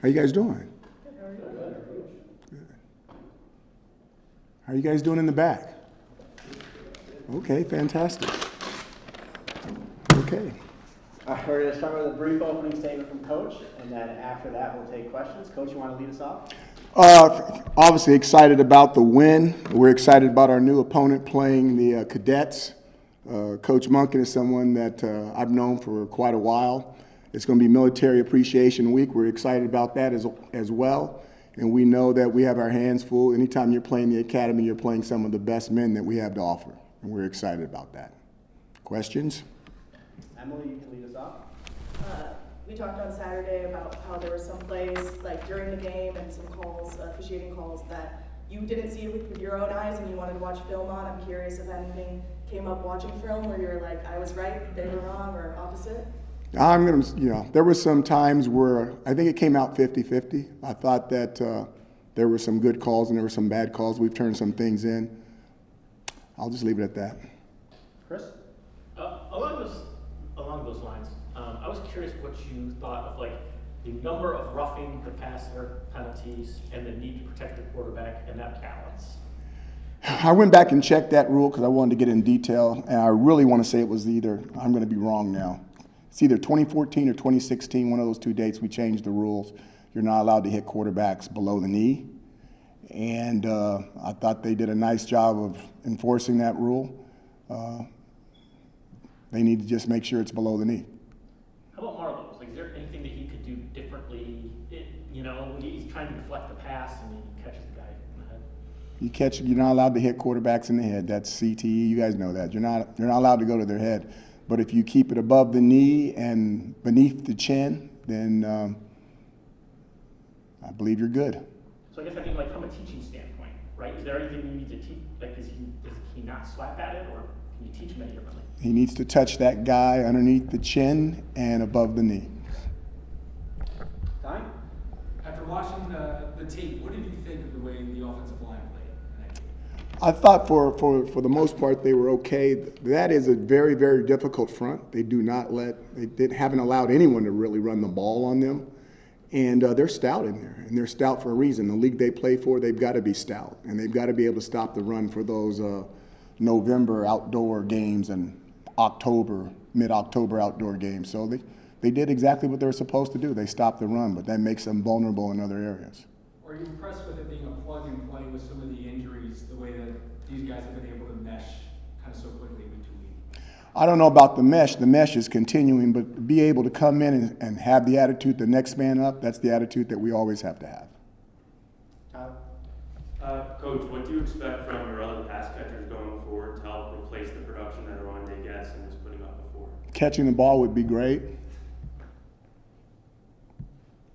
How you guys doing? Good. How are you guys doing in the back? Okay, fantastic. Okay. We're going to start with a brief opening statement from Coach, and then after that we'll take questions. Coach, you want to lead us off? Obviously excited about the win. We're excited about our new opponent playing the Cadets. Coach Monken is someone that I've known for quite a while. It's going to be Military Appreciation Week. We're excited about that as well. And we know that we have our hands full. Anytime you're playing the academy, you're playing some of the best men that we have to offer. And we're excited about that. Questions? Emily, you can lead us off. We talked on Saturday about how there were some plays, like during the game, and some calls, officiating calls, that you didn't see with your own eyes and you wanted to watch film on. I'm curious if anything came up watching film where you're like, I was right, they were wrong, or opposite? There were some times where I think it came out 50-50. I thought that there were some good calls and there were some bad calls. We've turned some things in. I'll just leave it at that. Chris? Along those lines, I was curious what you thought of like the number of roughing the passer penalties and the need to protect the quarterback and that balance. I went back and checked that rule because I wanted to get in detail, and I really want to say it was either, I'm going to be wrong now, it's either 2014 or 2016, one of those two dates we changed the rules. You're not allowed to hit quarterbacks below the knee, and I thought they did a nice job of enforcing that rule. They need to just make sure it's below the knee. How about Marlowe's? Like, is there anything that he could do differently? He's trying to deflect the pass and he catches the guy in the head. You're not allowed to hit quarterbacks in the head. That's CTE. You guys know that. You're not allowed to go to their head. But if you keep it above the knee and beneath the chin, then I believe you're good. So I guess I think, like, from a teaching standpoint, right? Is there anything you need to teach? Like, does he not slap at it, or can you teach him any differently? He needs to touch that guy underneath the chin and above the knee. Time? After watching the tape, what did you think of the way the offensive line played in that game? I thought for the most part they were okay. That is a very, very difficult front. They haven't allowed anyone to really run the ball on them. And they're stout in there, and they're stout for a reason. The league they play for, they've got to be stout, and they've got to be able to stop the run for those November outdoor games and mid-October outdoor games. So they did exactly what they were supposed to do. They stopped the run, but that makes them vulnerable in other areas. Are you impressed with it being a plug and play with some of the injuries, the way that these guys have been able to mesh kind of so quickly week to week? I don't know about the mesh. The mesh is continuing, but be able to come in and have the attitude, the next man up, that's the attitude that we always have to have. Coach, what do you expect from your other pass catchers going forward to help replace the production that Rondé gets and was putting up before? Catching the ball would be great.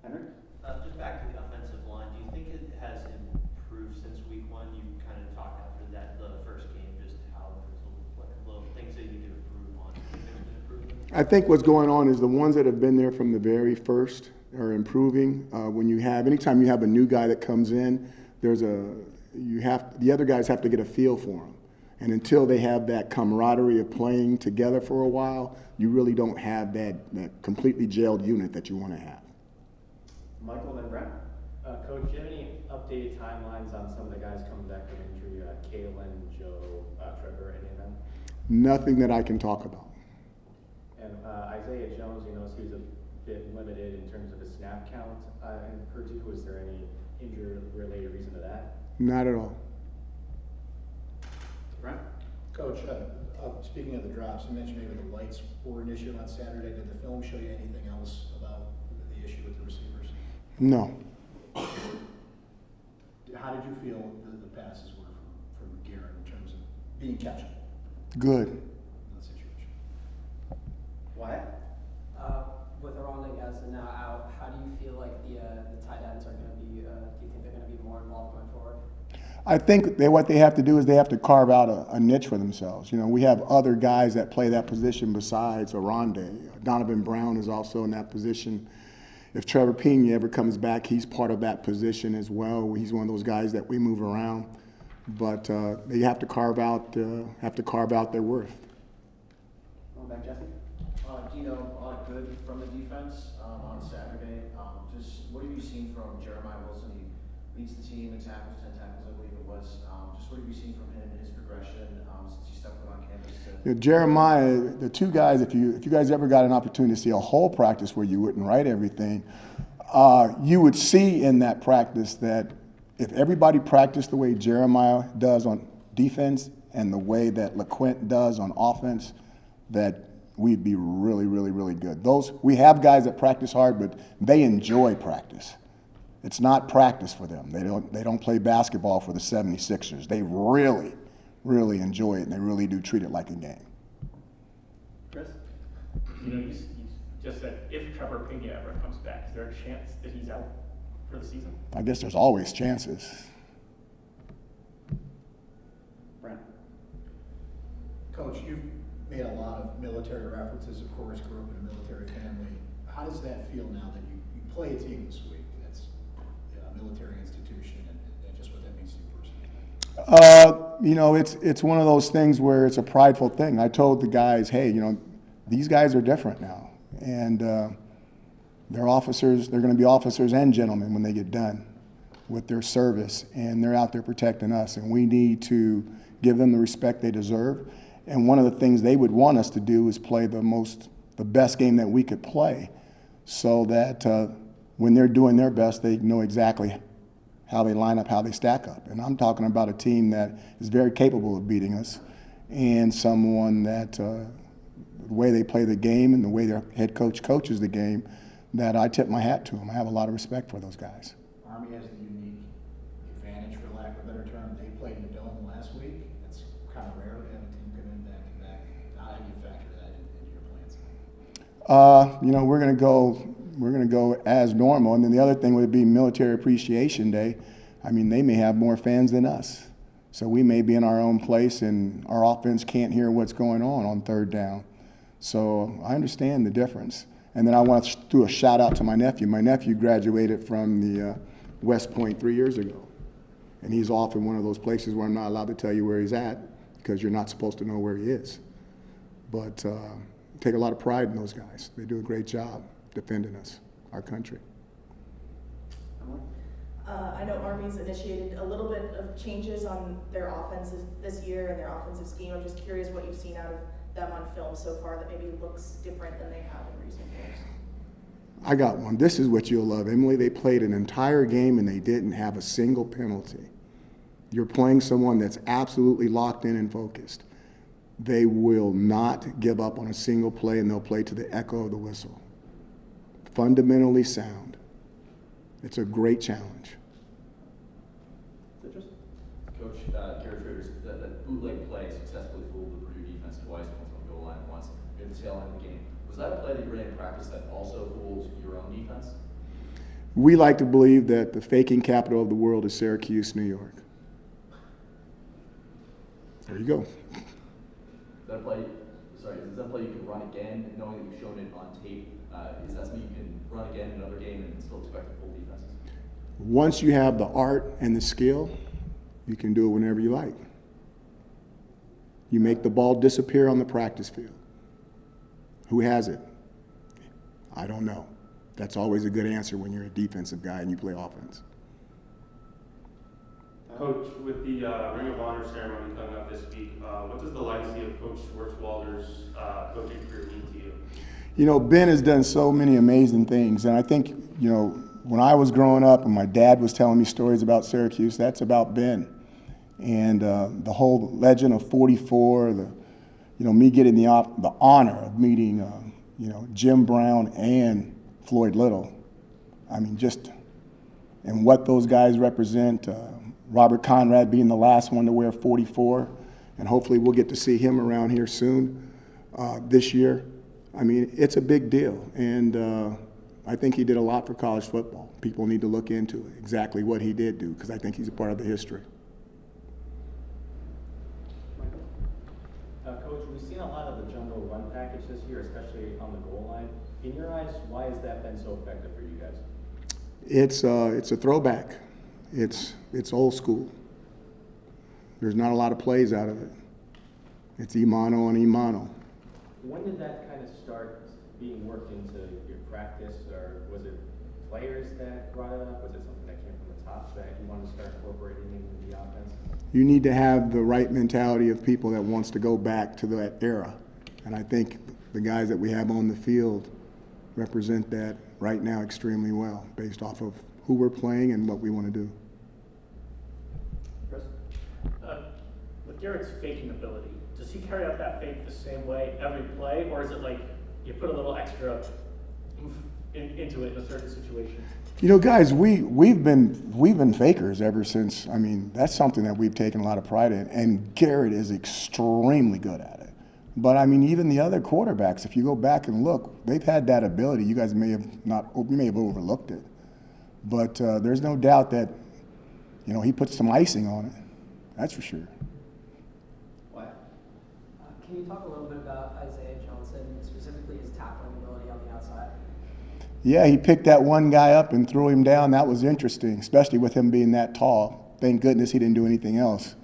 Henry? Just back to the offensive line, do you think it has improved since week one? You kind of talked after the first game, just how there's little things that you need to improve on. Do you think it's been improved? I think what's going on is the ones that have been there from the very first are improving. Anytime you have a new guy that comes in, the other guys have to get a feel for him. And until they have that camaraderie of playing together for a while, you really don't have that completely jailed unit that you want to have. Michael, then Brent. Coach, do you have any updated timelines on some of the guys coming back from injury? Kalen, Joe, Trevor, any of them? Nothing that I can talk about. And Isaiah Jones, he was a bit limited in terms of his snap count in Purdue. Was there any injury-related reason to that? Not at all. Brent? Coach, speaking of the drops, you mentioned maybe the lights were an issue on Saturday. Did the film show you anything else about the issue with the receivers? No. How did you feel the passes were from Garrett in terms of being catchable Good. in that situation? Wyatt? With Rondé Gadsden now out, how do you feel like the tight ends are going to be, do you think they're going to be more involved going forward? I think what they have to do is they have to carve out a niche for themselves. We have other guys that play that position besides Rondé. Donovan Brown is also in that position. If Trevor Pena ever comes back, he's part of that position as well. He's one of those guys that we move around. But they have to carve out their worth. Going back, Jesse? Dino, a lot of good from the defense on Saturday. Just what have you seen from Jeremiah Wilson? He leads the team in tackles, 10 tackles, I believe it was. Just what have you seen from him and his progression since he stepped foot on campus? Jeremiah, the two guys, if you guys ever got an opportunity to see a whole practice where you wouldn't write everything, you would see in that practice that if everybody practiced the way Jeremiah does on defense and the way that LeQuint does on offense, that we'd be really, really, really good. We have guys that practice hard, but they enjoy practice. It's not practice for them. They don't play basketball for the 76ers. They really, really enjoy it, and they really do treat it like a game. Chris? You just said if Trevor Pena ever comes back, is there a chance that he's out for the season? I guess there's always chances. Brent? Coach, you've made a lot of military references, of course, grew up in a military family. How does that feel now that you play a team this week that's a military institution and just what that means to you personally? It's one of those things where it's a prideful thing. I told the guys, hey, these guys are different now. And they're officers, they're going to be officers and gentlemen when they get done with their service. And they're out there protecting us. And we need to give them the respect they deserve. And one of the things they would want us to do is play the best game that we could play so that when they're doing their best, they know exactly how they line up, how they stack up. And I'm talking about a team that is very capable of beating us and someone that the way they play the game and the way their head coach coaches the game, that I tip my hat to them. I have a lot of respect for those guys. Army has the unique advantage, for lack of a better term. They played in the Dome last week. It's kind of rare to have a team come in back-to-back. How do you factor that into your plans? We're gonna go as normal. And then the other thing would be Military Appreciation Day. I mean, they may have more fans than us. So we may be in our own place and our offense can't hear what's going on third down. So I understand the difference. And then I want to do a shout out to my nephew. My nephew graduated from the West Point 3 years ago. And he's off in one of those places where I'm not allowed to tell you where he's at because you're not supposed to know where he is. But take a lot of pride in those guys. They do a great job defending us, our country. I know Army's initiated a little bit of changes on their offenses this year and their offensive scheme. I'm just curious what you've seen out of them on film so far that maybe looks different than they have in recent years. I got one. This is what you'll love. Emily, they played an entire game and they didn't have a single penalty. You're playing someone that's absolutely locked in and focused. They will not give up on a single play and they'll play to the echo of the whistle. Fundamentally sound. It's a great challenge. Coach, Garrett Traders, that bootleg play successfully fooled the Purdue defense twice, once on the goal line, once near the tail end of the game. Was that a play that you ran in practice that also fooled your own defense? We like to believe that the faking capital of the world is Syracuse, New York. There you go. Is that a play you can run again, knowing that you've shown it on tape? Is that something you can run again in another game and still expect to fool defenses? Once you have the art and the skill, you can do it whenever you like. You make the ball disappear on the practice field. Who has it? I don't know. That's always a good answer when you're a defensive guy and you play offense. Coach, with the Ring of Honor ceremony coming up this week, what does the legacy of Coach Schwartzwalder's coaching career mean to you? You know, Ben has done so many amazing things, and I think, when I was growing up and my dad was telling me stories about Syracuse, that's about Ben. And the whole legend of 44, me getting the honor of meeting, Jim Brown and Floyd Little. I mean, and what those guys represent. Robert Conrad being the last one to wear 44, and hopefully we'll get to see him around here soon this year. I mean, it's a big deal, and I think he did a lot for college football. People need to look into it, exactly what he did do, because I think he's a part of the history. Coach, we've seen a lot of the jumbo run package this year, especially on the goal line. In your eyes, why has that been so effective for you guys? It's a throwback. It's old school. There's not a lot of plays out of it. It's E-mono on E-mono. When did that kind of start being worked into your practice, or was it players that brought it up? Was it something that came from the top that you wanted to start incorporating into the offense? You need to have the right mentality of people that wants to go back to that era. And I think the guys that we have on the field represent that right now extremely well, based off of who we're playing and what we want to do. Chris? With Garrett's faking ability, does he carry out that fake the same way every play, or is it like you put a little extra oomph into it in a certain situation? You know, guys, we've been fakers ever since. I mean, that's something that we've taken a lot of pride in, and Garrett is extremely good at it. But I mean, even the other quarterbacks, if you go back and look, they've had that ability. You guys may have overlooked it, but there's no doubt that, you know, he put some icing on it. That's for sure. Can you talk a little bit about Isaiah Johnson, specifically his tackling ability on the outside? Yeah, he picked that one guy up and threw him down. That was interesting, especially with him being that tall. Thank goodness he didn't do anything else.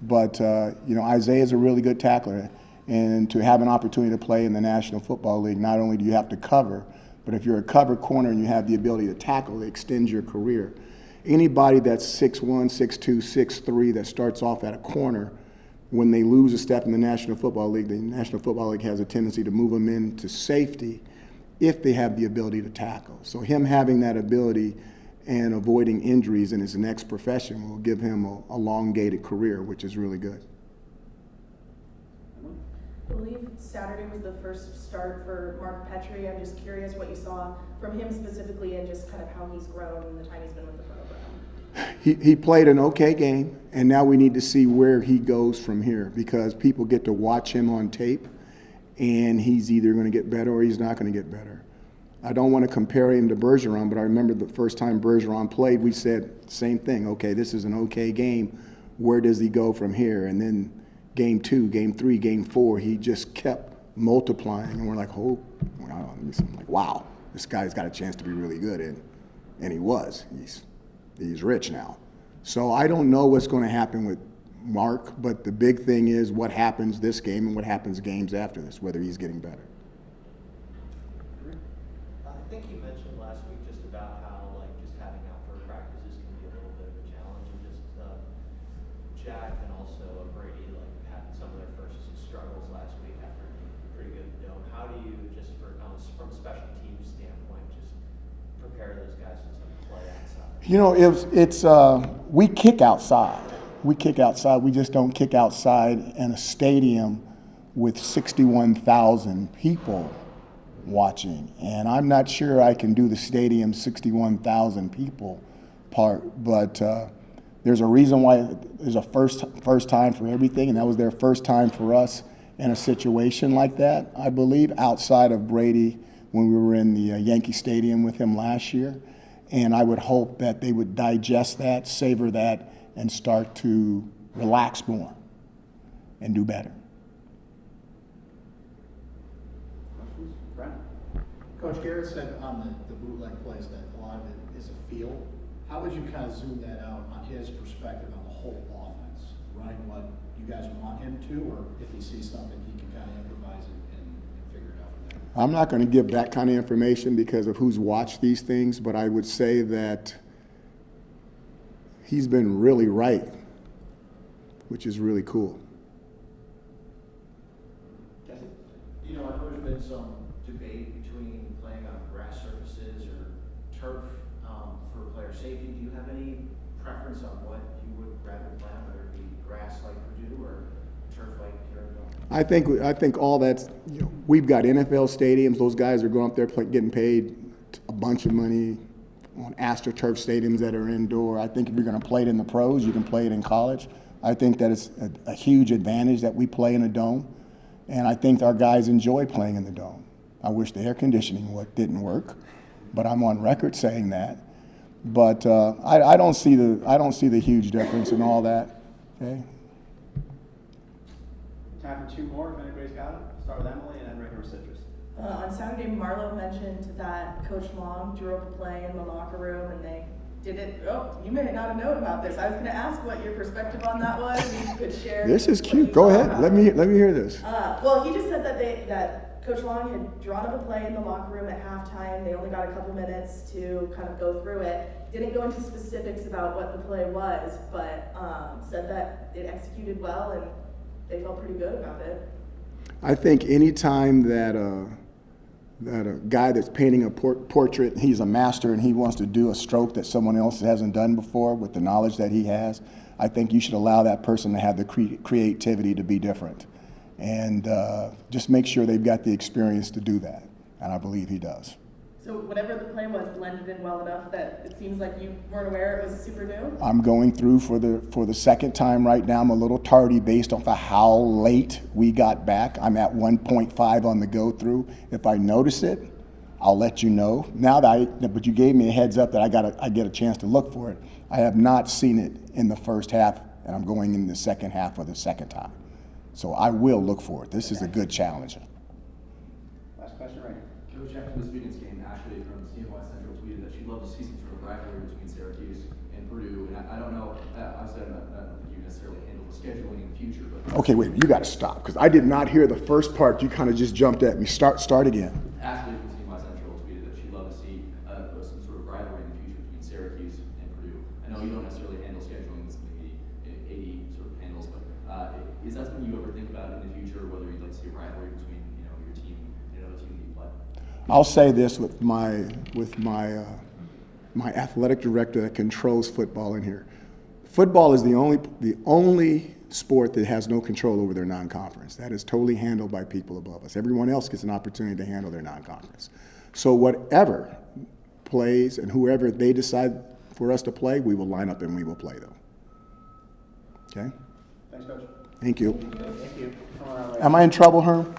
But, you know, Isaiah's a really good tackler. And to have an opportunity to play in the National Football League, not only do you have to cover, but if you're a cover corner and you have the ability to tackle, it extends your career. Anybody that's 6'1", 6'2", 6'3", that starts off at a corner, when they lose a step in the National Football League, the National Football League has a tendency to move them into safety if they have the ability to tackle. So him having that ability and avoiding injuries in his next profession will give him a elongated career, which is really good. I believe Saturday was the first start for Mark Petrie. I'm just curious what you saw from him specifically and just kind of how he's grown in the time he's been with the program. He played an okay game, and now we need to see where he goes from here, because people get to watch him on tape, and he's either going to get better or he's not going to get better. I don't want to compare him to Bergeron, but I remember the first time Bergeron played, we said same thing. Okay, this is an okay game. Where does he go from here? And then game 2, game 3, game 4, he just kept multiplying, and we're like, oh, I'm like, wow, this guy's got a chance to be really good, and he was. He's rich now. So I don't know what's going to happen with Mark, but the big thing is what happens this game and what happens games after this, whether he's getting better. I think you mentioned last week just about how just having outdoor practices can be a little bit of a challenge, and just Jack and also Brady had some of their first struggles last week after a pretty good dome. How do you just from a special teams standpoint just prepare those guys to play outside? You know, we kick outside. We kick outside. We just don't kick outside in a stadium with 61,000 people watching. And I'm not sure I can do the stadium 61,000 people part, but there's a reason why there's a first time for everything, and that was their first time for us in a situation like that, I believe, outside of Brady when we were in the Yankee Stadium with him last year. And I would hope that they would digest that, savor that, and start to relax more and do better. Coach Garrett said on the bootleg plays that a lot of it is a feel. How would you kind of zoom that out on his perspective on the whole offense, running what you guys want him to, or if he sees something he can kind of improvise and figure it out from there? I'm not going to give that kind of information because of who's watched these things, but I would say that he's been really right, which is really cool. You know, I know there's been some debate between playing on grass surfaces or turf for player safety. Do you have any preference on what you would rather play on, whether it be grass like Purdue or turf like here in Illinois? I think all that's, you know, we've got NFL stadiums. Those guys are going up there getting paid a bunch of money on AstroTurf stadiums that are indoor. I think if you're going to play it in the pros, you can play it in college. I think that it's a huge advantage that we play in a dome, and I think our guys enjoy playing in the dome. I wish the air conditioning didn't work, but I'm on record saying that. But I don't see the huge difference in all that. Okay. Time for 2 more, if anybody's got it. Start with Emily and then Rick or Citrus. On Saturday, Marlo mentioned that Coach Long drew up a play in the locker room and they You may not have known about this. I was gonna ask what your perspective on that was, if you could share. This is what cute. you Go thought ahead. about Let it. me hear this. Well, he just said that Coach Long had drawn up a play in the locker room at halftime. They only got a couple minutes to kind of go through it. Didn't go into specifics about what the play was, but said that it executed well and they felt pretty good about it. I think any time that a guy that's painting a portrait, he's a master and he wants to do a stroke that someone else hasn't done before with the knowledge that he has, I think you should allow that person to have the creativity to be different. And just make sure they've got the experience to do that. And I believe he does. So whatever the play was blended in well enough that it seems like you weren't aware it was super new? I'm going through for the second time right now. I'm a little tardy based off of how late we got back. I'm at 1.5 on the go through. If I notice it, I'll let you know. Now that but you gave me a heads up that I get a chance to look for it. I have not seen it in the first half, and I'm going in the second half for the second time. So I will look for it. This is a good challenge. Last question, right here. Coach, after this weekend's game, Ashley from CNY Central tweeted that she'd love to see some sort of rivalry between Syracuse and Purdue. And I don't know, obviously I don't think you necessarily handle the scheduling in the future, but. Okay, wait, you got to stop because I did not hear the first part. You kind of just jumped at me. Start again. Ashley from CNY Central tweeted that she'd love to see some sort of rivalry in the future between Syracuse and Purdue. I know you don't necessarily handle scheduling, it's something the AD sort of handles, but is that something you ever think about in the future, whether you'd like to see a rivalry between your team and another team that you play? I'll say this with my athletic director that controls football in here. Football is the only sport that has no control over their non-conference. That is totally handled by people above us. Everyone else gets an opportunity to handle their non-conference. So whatever plays and whoever they decide for us to play, we will line up and we will play them. Okay? Thanks, Coach. Thank you. Thank you. Am I in trouble, Herm?